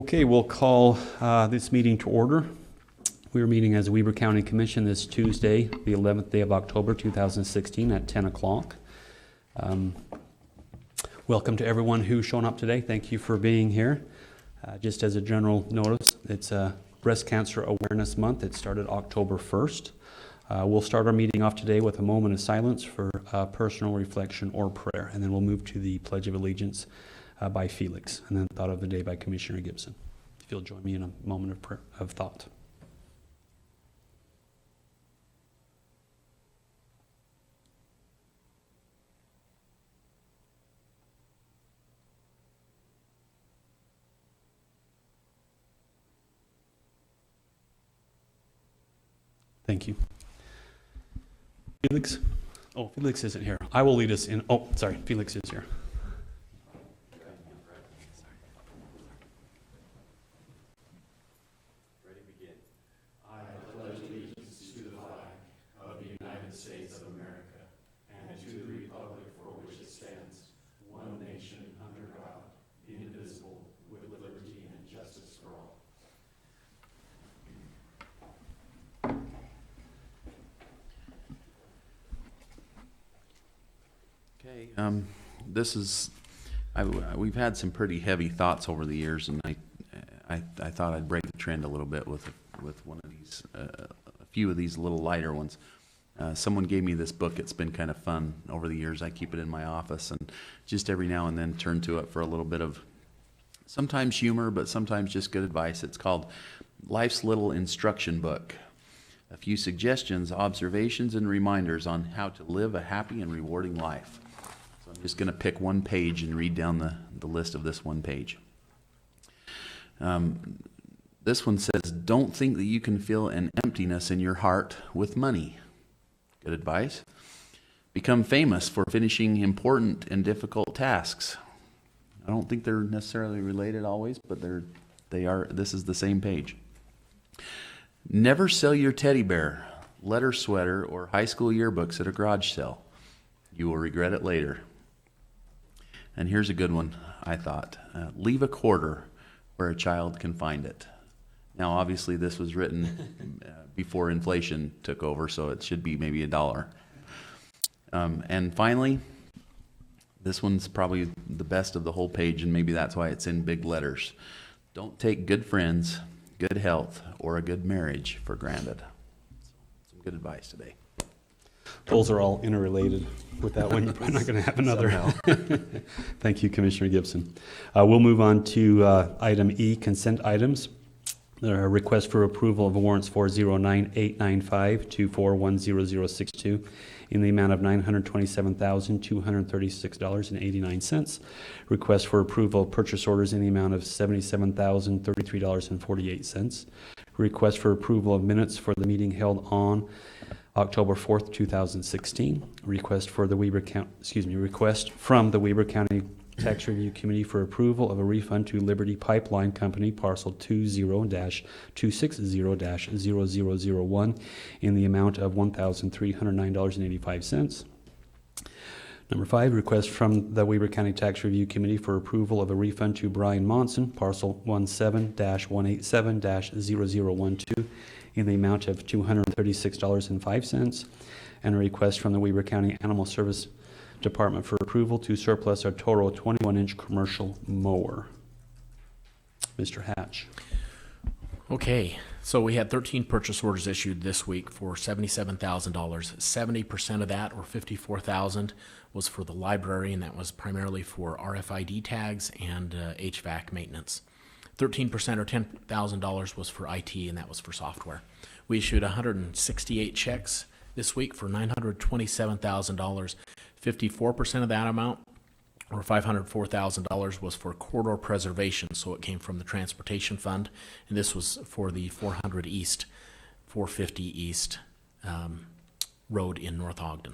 Okay, we'll call this meeting to order. We are meeting as Weber County Commission this Tuesday, the 11th day of October, 2016 at 10 o'clock. Welcome to everyone who's shown up today. Thank you for being here. Just as a general notice, it's Breast Cancer Awareness Month. It started October 1st. We'll start our meeting off today with a moment of silence for personal reflection or prayer, and then we'll move to the Pledge of Allegiance by Felix, and then Thought of the Day by Commissioner Gibson. If you'll join me in a moment of prayer, of thought. Thank you. Felix? Oh, Felix isn't here. I will lead us in. Oh, sorry, Felix is here. Ready, begin. I pledge allegiance to the flag of the United States of America and to the republic for which it stands, one nation under God, indivisible, with liberty and justice for all. Okay, we've had some pretty heavy thoughts over the years, and I thought I'd break the trend a little bit with one of these, a few of these little lighter ones. Someone gave me this book. It's been kind of fun over the years. I keep it in my office, and just every now and then turn to it for a little bit of sometimes humor, but sometimes just good advice. It's called Life's Little Instruction Book. A few suggestions, observations, and reminders on how to live a happy and rewarding life. So I'm just going to pick one page and read down the list of this one page. This one says, don't think that you can fill an emptiness in your heart with money. Good advice. Become famous for finishing important and difficult tasks. I don't think they're necessarily related always, but they are. This is the same page. Never sell your teddy bear, letter sweater, or high school yearbooks at a garage sale. You will regret it later. And here's a good one, I thought. Leave a quarter where a child can find it. Now, obviously, this was written before inflation took over, so it should be maybe $1. And finally, this one's probably the best of the whole page, and maybe that's why it's in big letters. Don't take good friends, good health, or a good marriage for granted. Some good advice today. Those are all interrelated. With that one, you're probably not going to have another. Thank you, Commissioner Gibson. We'll move on to item E, consent items. There are requests for approval of warrants 409-895 to 4100062 in the amount of $927,236.89. Request for approval of purchase orders in the amount of $77,033.48. Request for approval of minutes for the meeting held on October 4th, 2016. Request from the Weber County Tax Review Committee for approval of a refund to Liberty Pipeline Company, parcel 20-260-0001 in the amount of $1,309.85. Number 5, request from the Weber County Tax Review Committee for approval of a refund to Brian Monson, parcel 17-187-0012 in the amount of $236.05, and a request from the Weber County Animal Service Department for approval to surplus a Toro 21-inch commercial mower. Mr. Hatch. Okay, so we had 13 purchase orders issued this week for $77,000. 70% of that, or $54,000, was for the library, and that was primarily for RFID tags and HVAC maintenance. 13% or $10,000 was for IT, and that was for software. We issued 168 checks this week for $927,000. 54% of that amount, or $504,000, was for corridor preservation, so it came from the transportation fund, and this was for the 450 East road in North Ogden.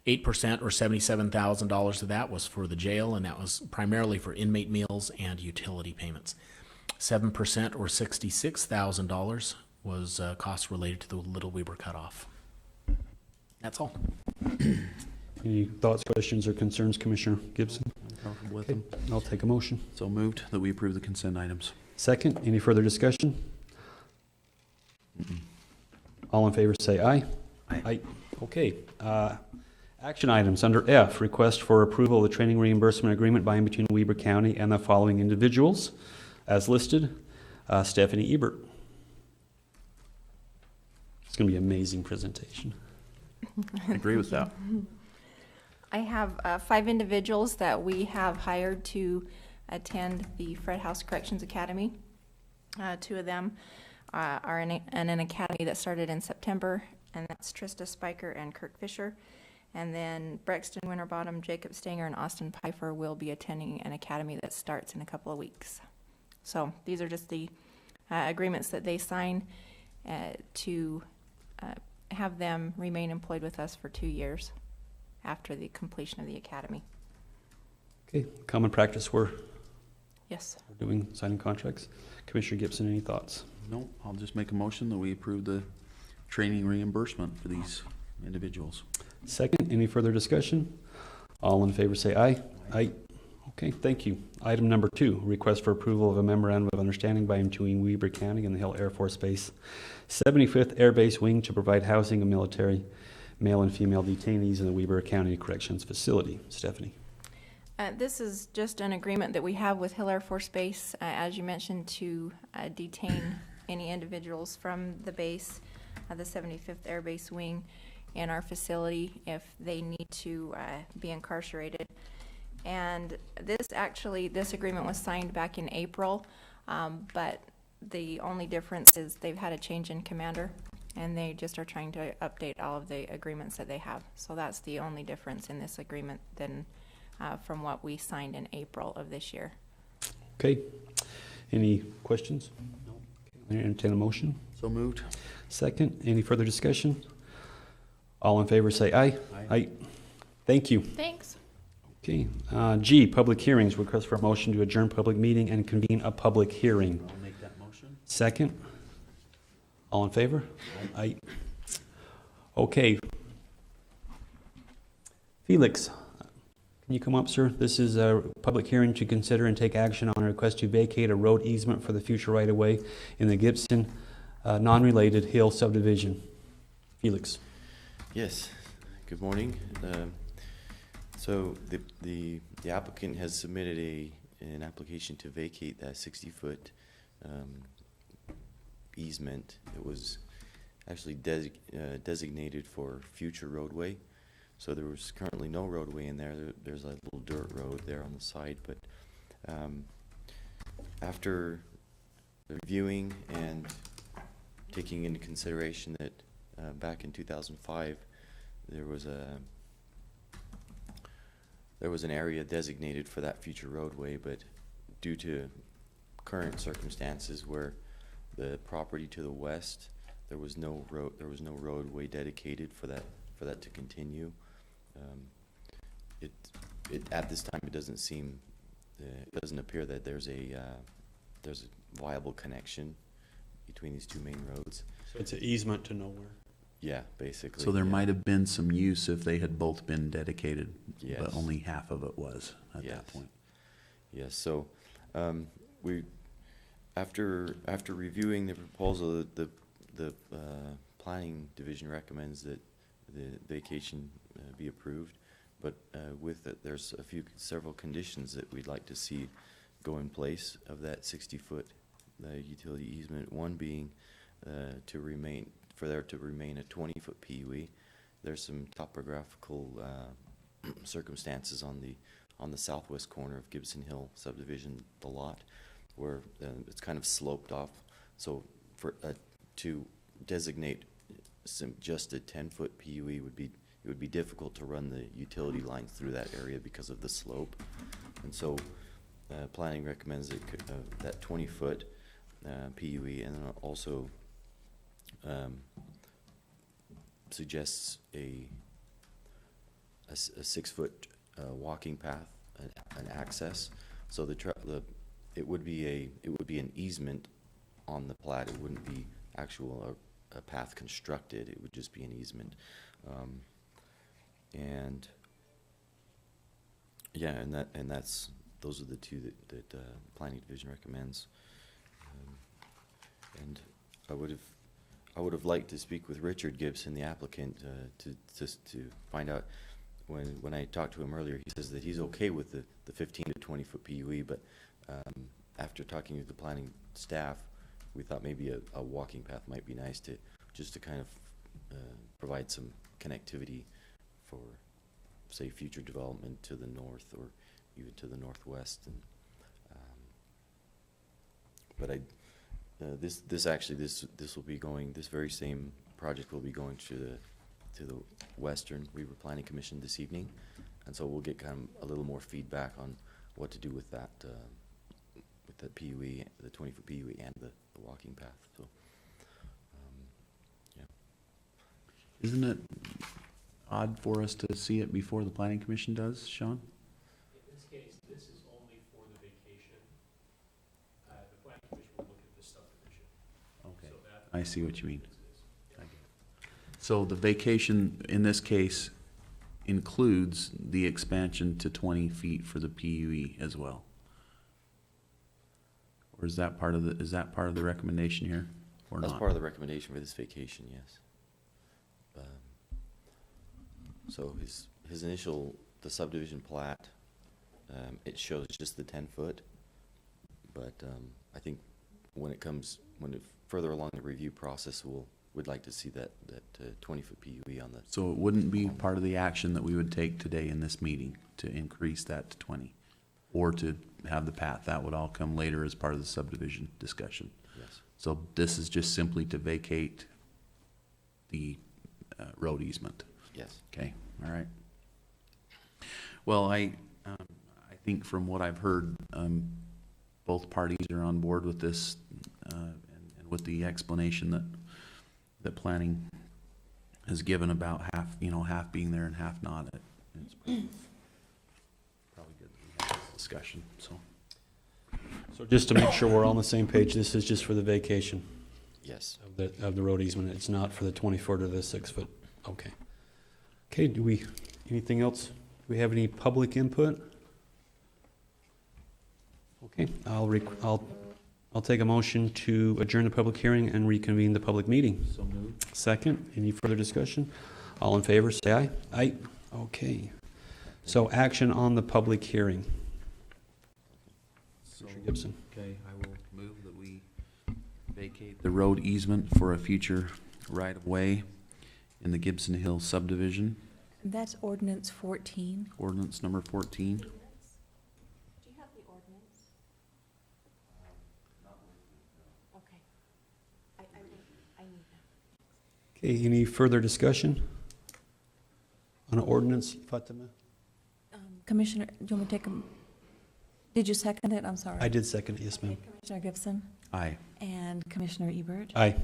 8% or $77,000 of that was for the jail, and that was primarily for inmate meals and utility payments. 7% or $66,000 was costs related to the Little Weber cutoff. That's all. Any thoughts, questions, or concerns, Commissioner Gibson? I'm comfortable with Okay, them. I'll take a motion. So moved that we approve the consent items. Second, any further discussion? All in favor say aye. Aye. Okay. Action items under F, request for approval of the training reimbursement agreement by and between Weber County and the following individuals as listed. Stephanie Ebert. It's going to be an amazing presentation. I agree with that. I have 5 individuals that we have hired to attend the Fred House Corrections Academy. 2 of them are in an academy that started in September, and that's Trista Spiker and Kirk Fisher. And then Brexton Winterbottom, Jacob Stanger, and Austin Pfeiffer will be attending an academy that starts in a couple of weeks. So these are just the agreements that they sign to have them remain employed with us for 2 years after the completion of the academy. Okay, common practice we're Yes. doing, signing contracts. Commissioner Gibson, any thoughts? No, I'll just make a motion that we approve the training reimbursement for these individuals. Second, any further discussion? All in favor say aye. Aye. Okay, thank you. Item number 2, request for approval of a memorandum of understanding by and between Weber County and the Hill Air Force Base 75th Air Base Wing to provide housing of military male and female detainees in the Weber County Corrections Facility. Stephanie. This is just an agreement that we have with Hill Air Force Base, as you mentioned, to detain any individuals from the base, the 75th Air Base Wing, in our facility if they need to be incarcerated. And this agreement was signed back in April, but the only difference is they've had a change in commander, and they just are trying to update all of the agreements that they have. So that's the only difference in this agreement than from what we signed in April of this year. Okay, any questions? No. Entertain a motion. So moved. Second, any further discussion? All in favor say aye. Aye. Thank you. Thanks. Okay, G, public hearings, request for a motion to adjourn public meeting and convene a public hearing. I'll make that motion. Second, all in favor? Aye. Okay. Felix, can you come up, sir? This is a public hearing to consider and take action on a request to vacate a road easement for the future right-of-way in the Gibson, non-related Hill subdivision. Felix. Yes, good morning. So the applicant has submitted an application to vacate that 60-foot easement. It was actually designated for future roadway. So there was currently no roadway in there. There's a little dirt road there on the side, but after reviewing and taking into consideration that back in 2005 there was an area designated for that future roadway, but due to current circumstances where the property to the west there was no roadway dedicated for that to continue. At this time, it doesn't appear that there's a viable connection between these 2 main roads. So it's an easement to nowhere. Yeah, basically. So there yeah. might have been some use if they had both been dedicated, Yes. but only half of it was at Yes. that point. Yes. So we after reviewing the proposal, the planning division recommends that the vacation be approved, but with it, there's several conditions that we'd like to see go in place of that 60-foot utility easement. One being for there to remain a 20-foot PUE. There's some topographical circumstances on the southwest corner of Gibson Hill subdivision, the lot, where it's kind of sloped off. So to designate just a 10-foot PUE it would be difficult to run the utility lines through that area because of the slope. And so planning recommends that 20-foot PUE, and then also suggests a 6-foot walking path, an access. So it would be an easement on the plat. It wouldn't be a path constructed. It would just be an easement. And yeah, and those are the 2 that planning division recommends. I would have liked to speak with Richard Gibson, the applicant, to find out, when I talked to him earlier, he says that he's okay with the 15 to 20 foot PUE, but after talking with the planning staff, we thought maybe a walking path might be nice just to kind of provide some connectivity for, say, future development to the north or even to the northwest. And but this will be going, this very same project will be going to the Western Weaver Planning Commission this evening, and so we'll get kind of a little more feedback on what to do with that PUE, the 20-foot PUE, and the walking path. So, yeah. Isn't it odd for us to see it before the planning commission does, Sean? In this case, this is only for the vacation. The planning commission will look at the subdivision. Okay. So that I see what you mean. is this. So the vacation in this case includes the expansion to 20 feet for the PUE as well? Or is that part of the recommendation here, or That's not? part of the recommendation for this vacation, yes. So his initial, the subdivision plat, it shows just the 10-foot, but I think when it further along the review process, we'd like to see that 20-foot PUE on the. So it wouldn't be part of the action that we would take today in this meeting to increase that to 20? Or to have the path, that would all come later as part of the subdivision discussion. Yes. So this is just simply to vacate the road easement. Yes. Okay, all right. Well, I think from what I've heard, both parties are on board with this, and with the explanation that planning has given about half being there and half not. It's probably good that we have this discussion, so. So just to make sure we're all on the same page, this is just for the vacation Yes. of the road easement. It's not for the 20-foot or the 6-foot. Okay. Okay, anything else? Do we have any public input? Okay, I'll take a motion to adjourn the public hearing and reconvene the public meeting. So moved. Second, any further discussion? All in favor, say aye. Aye. Okay. So action on the public hearing. Commissioner Gibson. Okay, I will move that we vacate the road easement for a future right-of-way in the Gibson Hill subdivision, That's ordinance 14. ordinance number 14. Do you have the ordinance? Okay. I need that. Okay, any further discussion on ordinance, Fatima? Commissioner, do you want me to take did you second it? I'm sorry. I did second it, yes, ma'am. Commissioner Gibson Aye. and Commissioner Ebert. Aye.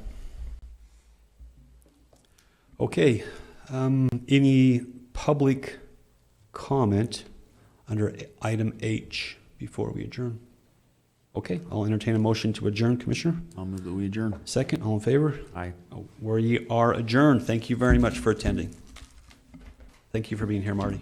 Okay, any public comment under item H before we adjourn? Okay, I'll entertain a motion to adjourn, Commissioner. I'll move that we adjourn. Second, all in favor? Aye. We are adjourned. Thank you very much for attending. Thank you for being here, Marty.